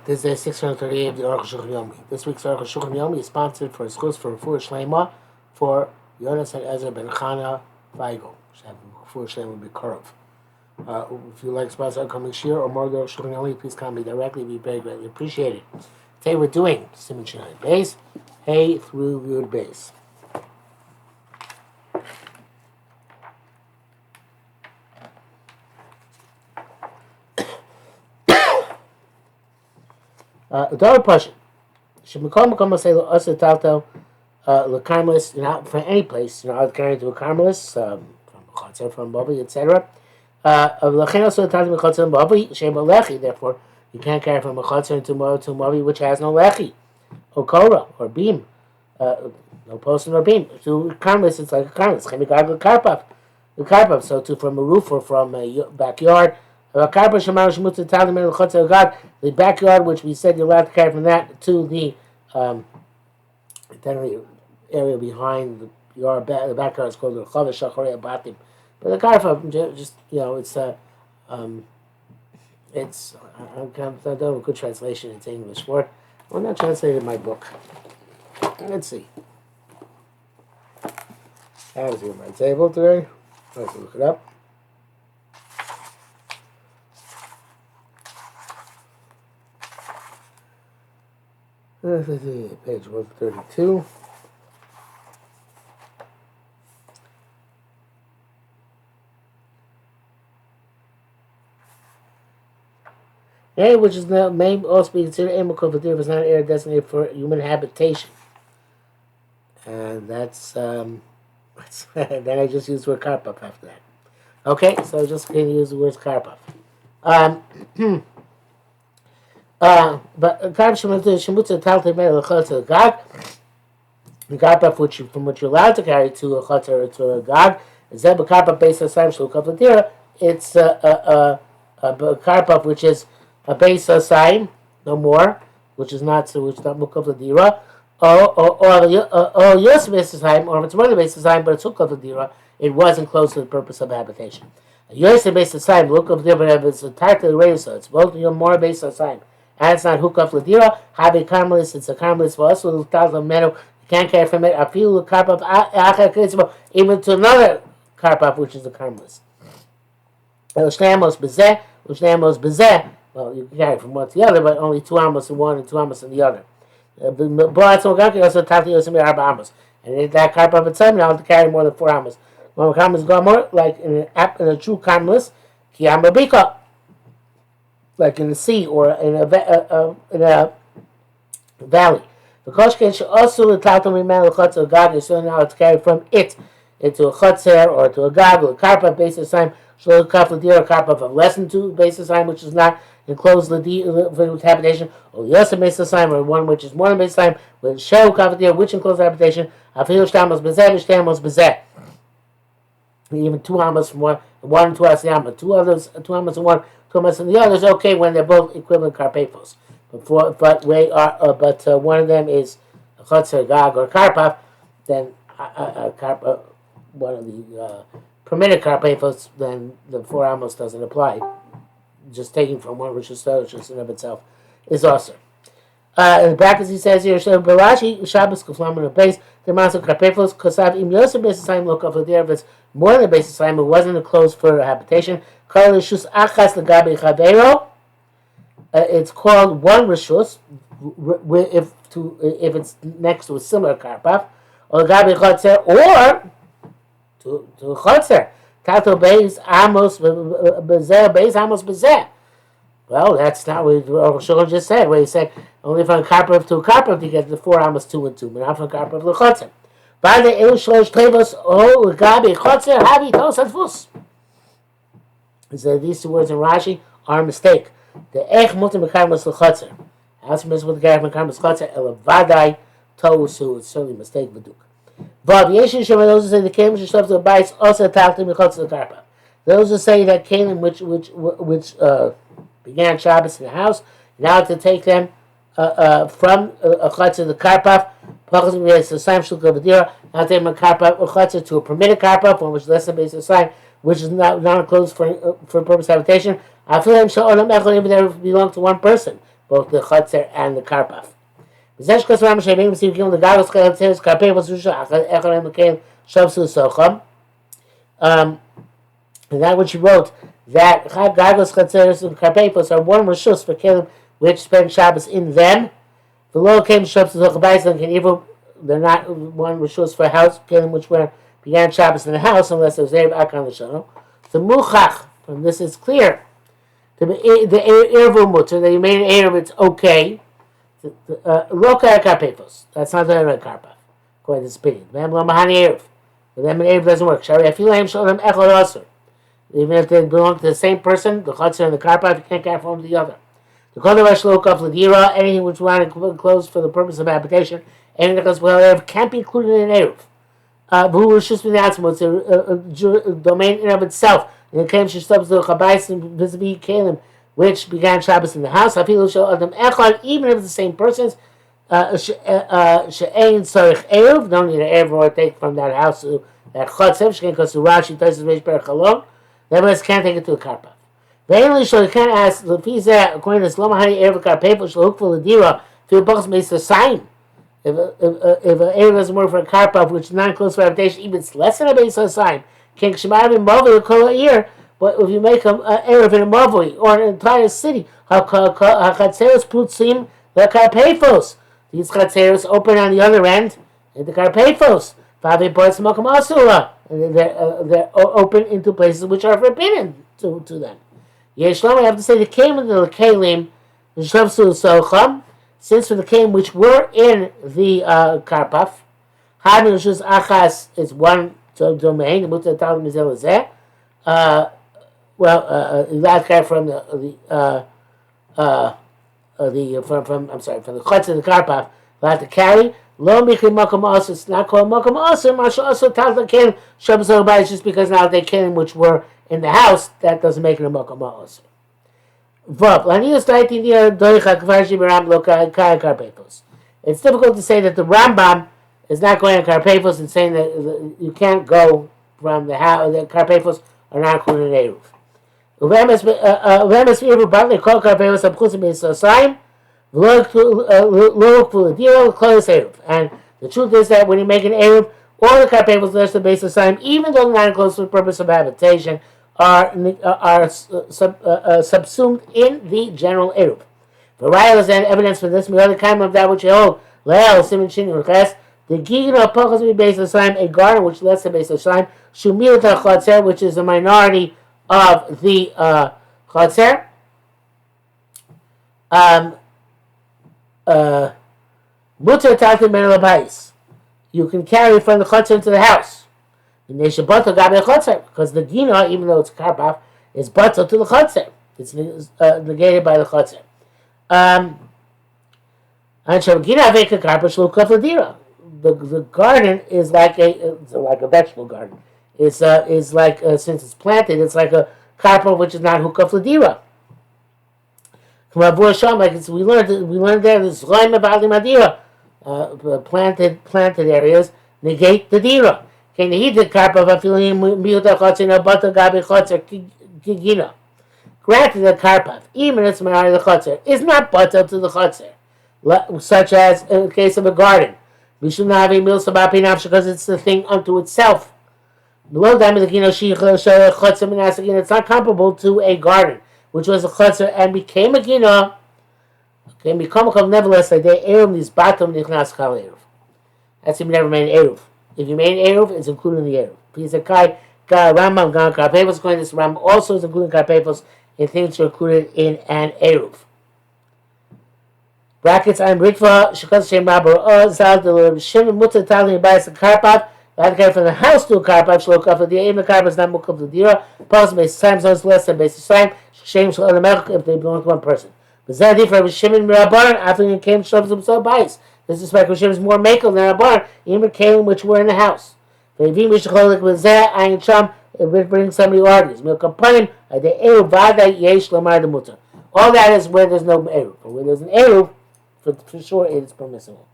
This is day 638 of the Arukh HaShulchan Yomi. This week's Arukh HaShulchan Yomi is sponsored for schools for Refuah Shlema for Yonas and Ezra ben Chana Weigel. Refuah Shlema B'Korov. If you like sponsor upcoming shir or more of the Arukh HaShulchan Yomi, please contact me directly. It'd be very greatly appreciated. Today we're doing Siman Shinai Base, Hey through Yud Base. Adar Pasha. Shemikol Makom say Asa Talto Lakarmelis, from any place, I'd carry to a Carmelis, from Chotzer, from Bobby, etc. Lachin also Talto Chotzer Bobby, Shem Lechi, therefore you can't carry from a Chotzer to Bobby which has no Lechi, or Kora, or beam, no post or beam. To Carmelis, it's like a Carmelis, Chemikagl Karpov, the Karpov, so to from a roof or from a backyard. The backyard, which we said you're allowed to carry from that to the area behind the yard. The backyard is called the Chav Shacharei Batim. But the karfa, just it's I don't have a good translation into English for it. I'm not translated in my book. Let's see. I have it on my table today. Let's look it up. Page 132. Which is now may also be considered Emakov if it's not an area designated for human habitation. And that's then I just use the word karpaf after that. Okay, so just going to use the word karpaf. But Shemutza Talta Mele Chotzer Gag, the karpaf from which you're allowed to carry to a chotzer or to a gag, is that karpaf based on Saim Shul Kaplatira. It's a karpaf which is a base of Saim, no more, which is not Mukaplatira, or yes base of Saim, or if it's more than base of Saim, but it's Mukaplatira, it was enclosed for the purpose of habitation. Yes base of Saim, Mukaplatira, but if it's a tight to the radio, so it's both more base of Saim. And it's not hook up ladira. Have a carmelis. It's a carmelis for us. With the meadow, you can't carry from it. I feel the karpaf even to another karpaf, which is a carmelis. Well, you can carry from one to the other, but only 2 amos in one and 2 amos in the other. And in that karpaf itself, you have to carry more than 4 amos. When a carmelis go more, like in a true carmelis, kiyama bika. Like in the sea or in a valley. The koshken should also the tatum iman l'chotzer gag is so now to carry from it into a chotzer or to a gag or a karpaf basis time. Shlo kaf l'dir a karpaf of less than 2 basis time, which is not enclosed with habitation, or yosem basis time, or one which is more than basis time with shel kaf l'dir which enclosed habitation. Afil shtamos bezeh v'shtamos bezeh. Even 2 amos from one and 2 asiyama, 2 amos in one. 2 amos in the other is okay when they're both equivalent karpafos. But one of them is a chotzer gag or karpaf, then one of the permitted karpafos, then the 4 amos doesn't apply. Just taking from one which is just in of itself is also. In the brackets he says here, Barashi Shabbos Kuflam on the base, the amount of karpafos kosav im yosef basis time look up there if it's more than a basis time, it wasn't enclosed for habitation. It's called one rishus if it's next to a similar karpaf, or gabi chotzer, or to a chotzer. Tato beis amos bezeh. Well, that's not what Arukh HaShulchan just said. Where he said only from karpaf to karpaf to get the 4 amos 2 and 2, but not from karpaf to chotzer. By the shlosh tevos o gabi chotzer havi tosat fus. He said these 2 words in Rashi are a mistake. The ech mutar mekarmelis l'chotzer. As for with the guy from mekarmelis l'chotzer, elavadai tohusu. It's certainly a mistake. V'duk. Vav yeshin shema those who say the kelim sheshlov to the bais also talti mechotzer l'karpa. Those who say that kelim which began Shabbos in the house, now to take them from a chotzer the karpaf, now take them a karpaf or chotzer to a permitted karpaf, one which is less than base of sign, which is not enclosed for purpose of habitation. I feel even there belong to one person. both the chotzer and the karpaf. And that which he wrote, that gagos, chatzeros, and karpefos are one rishus for kelim which spend Shabbos in them. The low came Shabbos to Zochabayis can even they're not one rishus for house kelim which began Shabbos in the house unless there was Erev Akan L'Shano. The muchach from this is clear. The Erev Mutter that you made an Erev, it's okay. Loka karpefos. That's not the Erev karpaf. According to this opinion. But then an Erev doesn't work. Shari Afilaim Shalom Echad Asur. Even if they belong to the same person, the chotzer and the karpaf, you can't carry from the other. The kodesh lokaf l'dira, anything which we want to close for the purpose of habitation, anything that goes can't be included in an eruv. Who was just it's a domain in of itself. And it came shestabs to chabais and vis-a-vis kelim, which began Shabbos in the house. Afilu shel adam echad, even if it's the same person's. She'ein tzarich eruv, don't need an eruv or take from that house to that chotzer. She'ein because Rashi Taisus Reish Berach Halom. Nevertheless, can't take it to a karpaf. Vainly, so you can't ask Lefizah according to Sloma Hani Erev Karpefos Shalukful Ladira. If your box makes a sign, if an Erev doesn't work for a karpaf, which is not close for habitation, even it's less than a base of sign. Can Shemar be Mavli Kol Eir? But if you make an Erev in a Mavli or an entire city, Hachatzeros Plutzim the Karpefos. These Chatzeros open on the other end, and the Karpefos. Favi Boys Makam Asura. And they're open into places which are forbidden to them. Yeshlom, I have to say, the came in the Kalim, since for the Kalim which were in the Karpaf, Hadin Achas is one domain, the Mutter Tal Mizel Zeh. That guy from from the Chutz and the Karpaf, will have to carry. Lo mikri makom aser, it's not called makom aser. Masha aser tal kelim Shabbos Zochabayis, just because now they kelim which were in the house, that doesn't make it a makom aser. Vav lanius daitin dia doicha kvarshi beram lo kai karpefos. It's difficult to say that the Rambam is not going on karpefos and saying that you can't go from the house. The karpefos are not included in eruv. Uvemes v'eruv badli kol karpefos abchusim b'yisosayim. And the truth is that when you make an eruv, all the karpefos less the base of sign, even though they're not close to the purpose of habitation, are subsumed in the general eruv. For Raya is evidence for this. The other kind of that which you hold, Leil Simon Shin Urches, the Gigin of Pachas be base of sign, a garden which less the base of sign, Shumil Tachotzer, which is a minority of the Chotzer. Mutter Takim Ben Labais. You can carry from the chotzer into the house. Because the gina, even though it's karpaf, is batal to the chotzer. It's negated by the chotzer. The garden is like a vegetable garden. It's like since it's planted, it's like a karpaf which is not hukaf ladira. Like we learned there, this planted areas negate the dira. Can he the karpaf afilim miuta chotzin abata gabi chotzer kigina? Granted, the karpaf, even if it's minority the chotzer, is not batal to the chotzer, such as in the case of a garden. We should not have a mil sabapinaf because it's the thing unto itself. It's not comparable to a garden, which was a chotzer and became a gina, can become a nevertheless like they eruv these bottom nichnas kal eruv. That's if you never made an eruv. If you made an eruv, it's included in the eruv. Because the Rambam gan karpefos going this Rambam also is including karpefos in things that are included in an eruv. Brackets I'm Ritva Shekos Shem Rabba Zal the Shimon Mutter Tali Bayis the Karpav. That guy from the house to a karpaf shlo kaf the even the karpaf is not mukaf the dira. Pause base time so it's less than base time. Shame shlo the if they belong to one person. But that different Shimon Rabban after he came shoves himself bias. This is why Shimon is more makel than Rabban. Even came which were in the house. If he wish to call it with that ayin cham, it brings somebody who argues. Milkapanim the eruv vada yesh lamar the mutter. All that is where there's no eruv. But where there's an eruv, for sure it is permissible.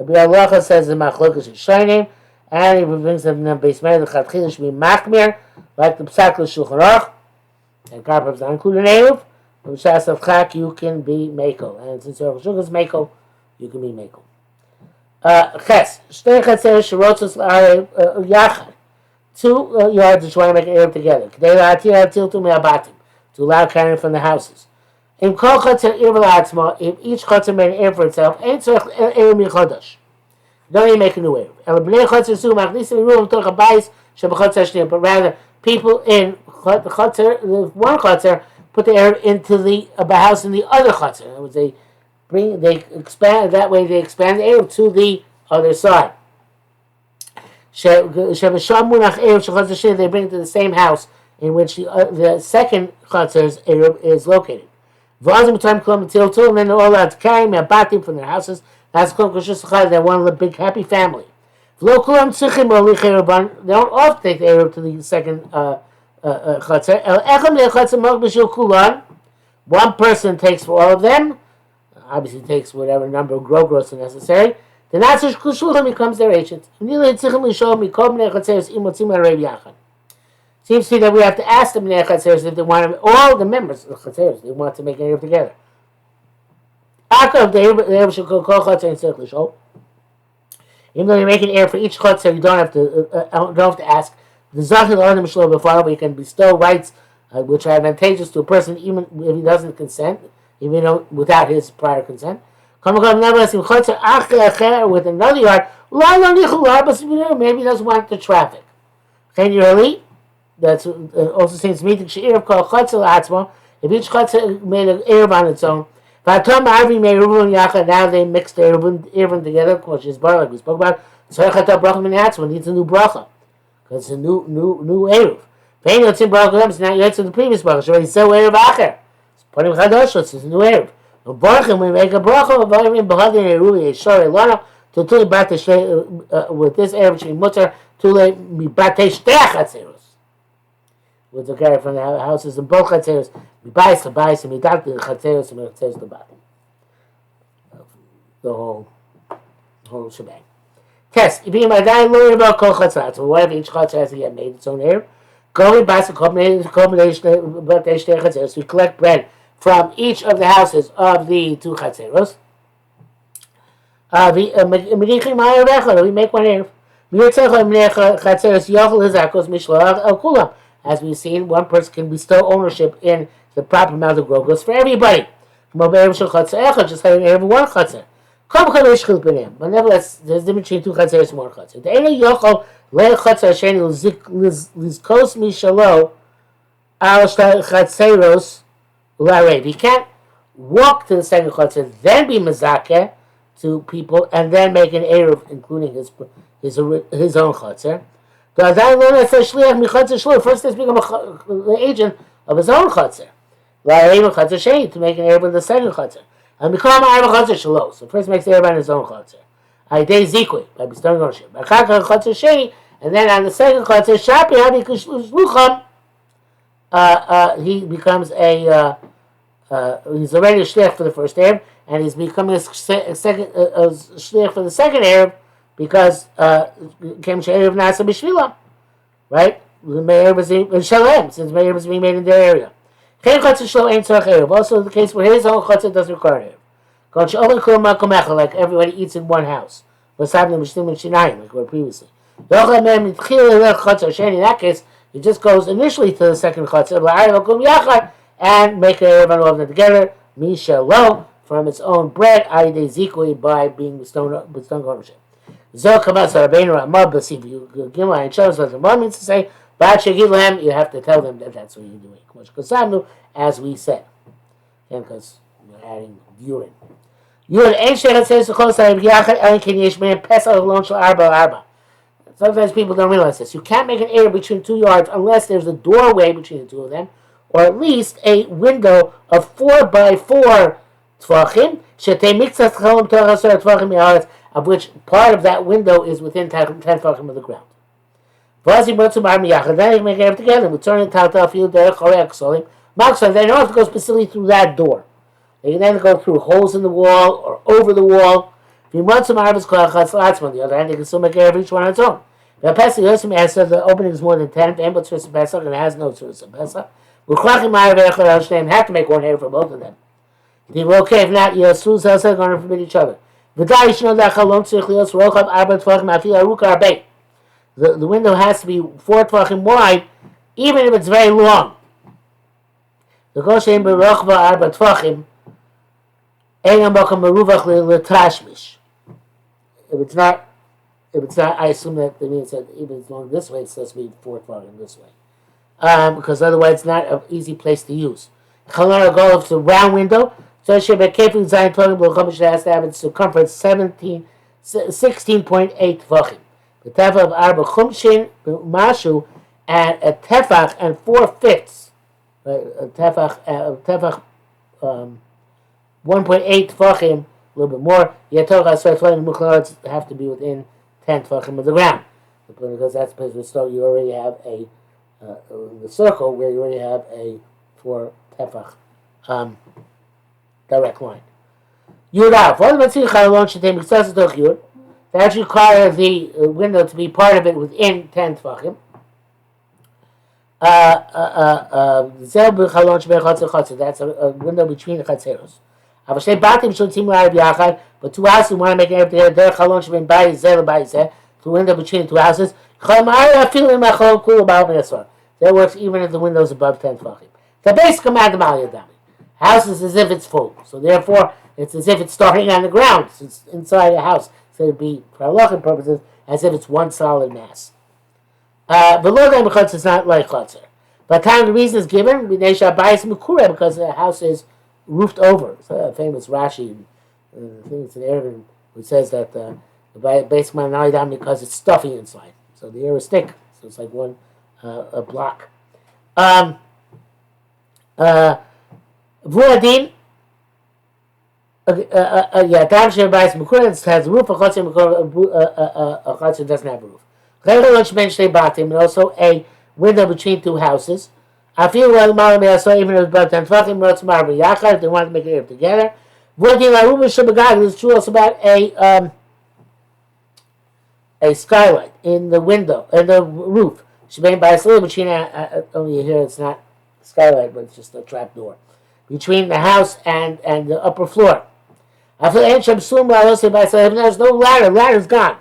Rabbi Allah says the machlokas is shining. And he brings them in base man the chatchil should be machmir like the psak l'shulchan aruch. And karpaf is not included in eruv. Shas of Chak, you can be Mako. And since Arukh HaShulchan is Mako, you can be Mako. Ches. Shtei Chatzeros Sherotzos L'Arev Yachad. 2 yards that you want to make an Erev together. K'dei La'atir Tiltu Me'abatim. To allow carrying from the houses. In Kol Chatzer Erev L'Atzma, if each Chatzer made an Erev for itself, Ein Tzorech Erev Michodosh. Don't even make a new Erev. El Bnei Chatzer Su Machnisim Yeruim Toch HaBayis Sheb'Chatzer Shniyim. But rather, people in the Chatzer, one Chatzer, put the Erev into the house in the other Chatzer. In other words, they expand, that way they expand the Erev to the other side. They bring it to the same house in which the second Chatzer's Erev is located. And then they're all allowed to carry Me'abatim from their houses. That's they're one big happy family. They don't all take the Erev to the second Chatzer. One person takes for all of them. Obviously takes whatever number of grogros are necessary. The Nazi Shulchan becomes their agent. Seems to me that we have to ask the Bnei Chatzeros if they want all the members of the Chatzeros, they want to make an Erev together. Even though you make an Erev for each Chatzer, you don't have to ask. The Zachil Adam Shlo before we can bestow rights which are advantageous to a person even if he doesn't consent, even though without his prior consent. Nevertheless, with another yard, maybe he doesn't want the traffic. That's also seems meeting if each Chatzer made an Erev on its own. Now they mix the Erev together, which is bar like we spoke about. Needs a new bracha because it's a new Erev. It's not yet to the previous bracha. It's already so Erev Acher. It's a new Erev. We make a bracha with this Erev she mutter to le mi bate shtei chatzeros. With the carry from the houses and both chatzeros, mi bayis chabayis and mi dat the chatzeros and mi chatzeros the bottom. The whole shebang. Test. If you might learn about kol chatzer, so whatever each chatzer has to get made its own Erev. Go in bas combination bate shtei chatzeros. We collect bread from each of the houses of the 2 chatzeros. We make one Erev. As we've seen, one person can bestow ownership in the proper amount of grogos for everybody. Just having Erev one chatzer. But nevertheless, there's a difference between 2 chatzeros and 1 chatzer. The eno yochol le chatzer sheni lizkos mishalo al chatzeros. He can't walk to the second Chatzer, then be Mazakeh to people, and then make an Erev, including his own Chatzer. First, let's become the agent of his own Chatzer. To make an Erev in the second Chatzer. And become a Chatzer Shalo. So first makes the Erev on his own Chatzer. Aidei Zikui, by bestowing ownership. And then on the second Chatzer, Shapi Habi Kushlucham, he becomes he's already a shliach for the first Erev, and he's becoming a second shliach for the second Erev because came Erev Nasa B'Shvila, right? The Erev is in Shalem, since the Erev is being made in their area. Also, the case where his own Chatzer doesn't require Erev. Like everybody eats in one house. Like we were previously. In that case, he just goes initially to the second Chatzer and make an Erev on all of them together, Mishalo, from its own bread, Aidei Zikui, by being bestowed ownership. Zol Kamas Rabbeinu Ramah B'Siv Gimel and Shabbos. What Ramah means to say, Ba'ad Shegilhem, you have to tell them that that's what you're doing. As we said, and because you're adding urine. Sometimes people don't realize this. You can't make an Erev between 2 yards unless there's a doorway between the 2 of them, or at least a window of 4 by 4 tvachim, of which part of that window is within 10 tvachim of the ground. Then you make it together. We turn it to they don't have to go specifically through that door. They can either go through holes in the wall or over the wall. If you want some Arabs, on the other hand, they can still make Erev each one on its own. The Pesach Yosem says the opening is more than 10, and it has no Tzuras of Pesach. Have to make one hair for both of them. Okay, if not, Yasru are going to forbid each other. The window has to be 4 tvachim wide, even if it's very long. The Goshen Berachva Arba Tvachim, Einam Bakam Meruvach Letashmish. If it's not, I assume that it means that even as long this way, it's supposed to be 4 tvachim this way. Because otherwise it's not an easy place to use. Chalar Golov is a round window, so it should be carefully designed tvachim, but it has to have its circumference 16.8 tvachim. The tefach of Arba Chumshin Mashu, and a tefach and 4/5. Right, a tefach 1.8 tvachim, a little bit more. Yetoch have to be within 10 tvachim of the ground, because that's the place where you already have the circle where you already have a 4 tefach direct line. Yudav. That require the window to be part of it within 10 tvachim. That's a window between the chatzeros. But 2 houses want to make it together. The window between the 2 houses. That works even if the window is above 10 tvachim. The base command of Maliyadami. House is as if it's full, so therefore it's as if it's starting on the ground. So it's inside a house, so it'd be for halachic purposes as if it's one solid mass. Below them chutz is not like chutzer. By the time the reason is given, because the house is roofed over. It's a famous Rashi, I think it's an Arabic, which says that based on Nalidam because it's stuffy inside. So the air is thick, so it's like one a block. Vuadin, Tam Shebais Mukura has a roof, a chutzer doesn't have a roof. And also a window between 2 houses. I feel well, even if it's about 10 tvachim, if they want to make it together. It's true also about a skylight in the window, in the roof. Between only here it's not skylight, but it's just a trap door between the house and the upper floor. I feel there's no ladder. Ladder's gone.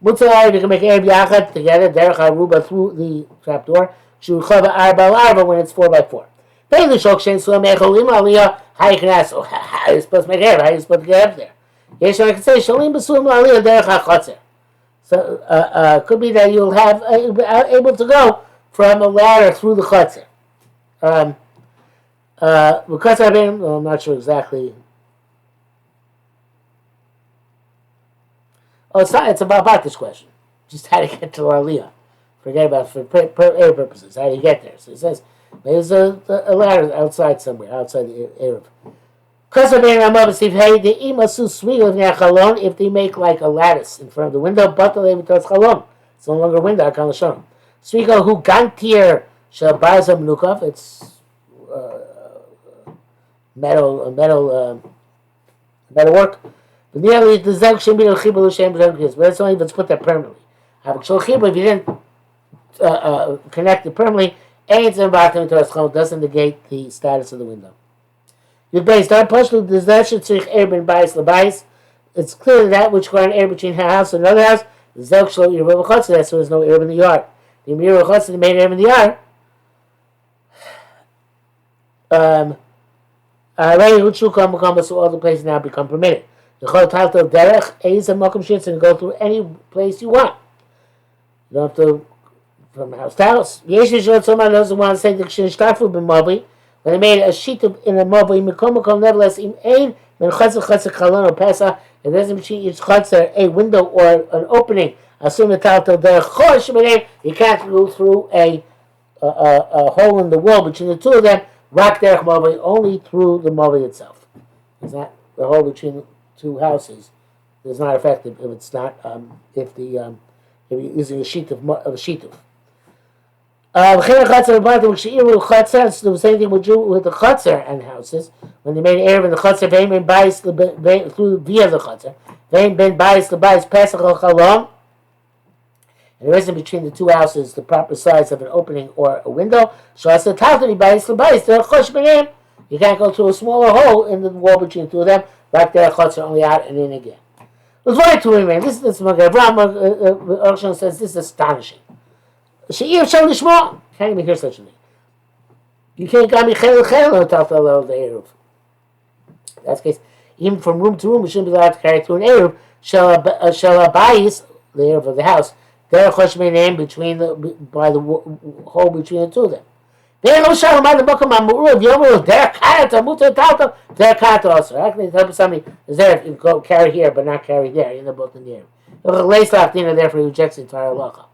You can make Erev Yachad together, Derech HaRuba through the trapdoor, Shulchava Arba Arba when it's 4x4. How are you supposed to make Erev? How are you supposed to get up there? Yes, I can say, Shalim Basulim Aliyah Derech HaChotzer. So, could be that you'll have able to go from a ladder through the Chotzer. Because I'm not sure exactly. Oh, it's about this question. Just how to get to Aliyah. Forget about it for air purposes. How do you get there? So it says there's a ladder outside somewhere, outside the Erev. If they make like a lattice in front of the window, but it's no longer window. Svigo who gantir shabazam nukov. It's metal work. But nearly the zeg should be a chibur l'shem b'zem, but it's only if it's put there permanently. If you didn't connect it permanently, doesn't negate the status of the window. It's clear that which going air between a house and another house, that's why there's no air in the yard. The mirror chutz made air in the yard. So all the places now become permitted. The chol talto derech is a mokum shitz and go through any place you want. You don't have to from house to house. Someone doesn't want to say the shinshtafu b'mobli. When they made a sheet in a mobli, mikom nevertheless im ein when chutzer chalon or pesa, it doesn't between each chutzer a window or an opening. Assume the talto derech chosh b'nei. You can't go through a hole in the wall between the two of them. Rak derech mobli only through the mobli itself. Is that the hole between 2 houses is not effective if it's not if you're using a sheet of a sheet of. The same thing would do with the chutzer and houses when they made an erev in the chutzer. They made bias through via the chutzer. They been bias the bias pesach al chalom, and there isn't between the two houses the proper size of an opening or a window. So as the Taltani Bais Labais, they're Chosh Benem. You can't go through a smaller hole in the wall between the two of them. Like their Chutz are only out and in again. Let's wait to remain. This is Arukh HaShulchan says this is astonishing. She'ir Shal Lishma. Can't even hear such a thing. You can't get me Chel Taltal the Eruv. That's the case. Even from room to room, we shouldn't be allowed to carry through an Eruv. Shall Abayis, the Eruv of the house, there Chosh Benem between by the hole between the two of them. They don't show him on the book of Mamuruv, Yomu, their character, Muta Talta, their character also. Actually, help somebody is there if you go carry here but not carry there, in the both in the air. Lace Laftina, therefore he rejects the entire halacha.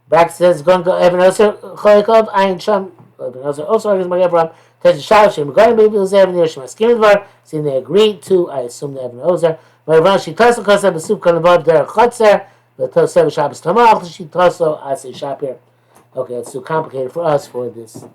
Back says, going to Evan Oser, Cholikov, Ayin Sham, Evan Oser, also argues my Abraham, Tej Shalshim, regarding maybe the Zev and the Yershim, Skimidvar, seeing they agreed to, I assume the Evan Oser, but Ran Shitaso Kosa, Besub Kanavav, der Chotzer, the Tosev Shabbos Tamach, Shitaso, I say Shapir. Okay, it's too complicated for us for this